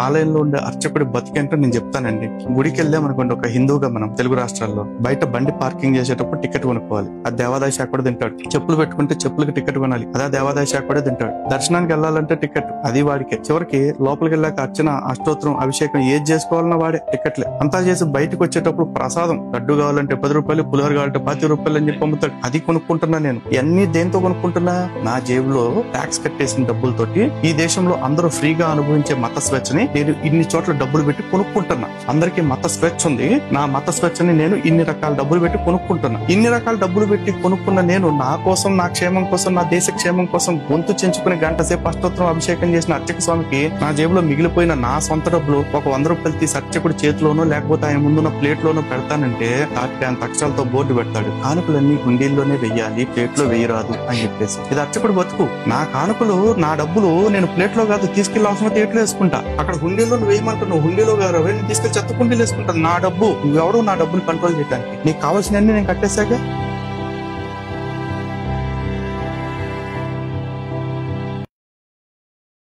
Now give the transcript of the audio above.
ఆలయంలో ఉండే అర్చకుడి బతికేంటో నేను చెప్తానండి. గుడికి వెళ్ళాం అనుకోండి, ఒక హిందూగా మనం తెలుగు రాష్ట్రాల్లో బయట బండి పార్కింగ్ చేసేటప్పుడు టికెట్ కొనుక్కోవాలి. ఆ దేవాదాయ శాఖ కూడా తింటాడు. చెప్పులు పెట్టుకుంటే చెప్పులకి టికెట్ కొనాలి, అదే దేవాదాయ శాఖ కూడా తింటాడు. దర్శనానికి వెళ్ళాలంటే టికెట్, అది వాడికే. చివరికి లోపలికి వెళ్ళాక అర్చన, అష్టోత్తరం, అభిషేకం ఏది చేసుకోవాలన్నా వాడే, టికెట్లే. అంతా చేసి బయటకు వచ్చేటప్పుడు ప్రసాదం, లడ్డు కావాలంటే 10 రూపాయలు, పులిహోర కావాలంటే 10 రూపాయలు అని చెప్పి అమ్ముతాడు. అది కొనుక్కుంటున్నా నేను. ఇవన్నీ దేంతో కొనుక్కుంటున్నా? నా జేబులో ట్యాక్స్ కట్టేసిన డబ్బులతోటి ఈ దేశంలో అందరూ ఫ్రీగా అనుభవించే మత స్వేచ్ఛని నేను ఇన్ని చోట్ల డబ్బులు పెట్టి కొనుక్కుంటున్నా. అందరికీ మత స్వేచ్ఛ ఉంది, నా మత స్వేచ్ఛని నేను ఇన్ని రకాల డబ్బులు పెట్టి కొనుక్కుంటున్నా. ఇన్ని రకాల డబ్బులు పెట్టి కొనుక్కున్న నేను నా కోసం, నా క్షేమం కోసం, నా దేశ క్షేమం కోసం గొంతు చెంచుకుని గంట సేపు అష్టోత్తరం అభిషేకం చేసిన అర్చక స్వామికి నా జేబులో మిగిలిపోయిన నా సొంత డబ్బులు ఒక 100 రూపాయలు తీసి అర్చకుడి చేతిలోనో లేకపోతే ఆయన ముందున్న ప్లేట్ లోనో పెడతానంటే తాటి అంత అక్షరాలతో బోర్డు పెడతాడు, కానుకలన్నీ గుండీల్లోనే వెయ్యాలి, ప్లేట్ లో వేయరాదు అని చెప్పేసి. ఇది అర్చకుడు బతుకు. నా కానుకలు, నా డబ్బులు నేను ప్లేట్ లో కాదు తీసుకెళ్లి అవసరం థియేటర్ వేసుకుంటా. అక్కడ హుండీలో వేయమంటున్నావు, హుండీలో కాదు తీసుకెళ్లి చెత్త కుండీలు వేసుకుంటాను. నా డబ్బు, నువ్వెవడో నా డబ్బుని కంట్రోల్ చేయడానికి. నీకు కావాల్సినవన్నీ నేను కట్టేశాక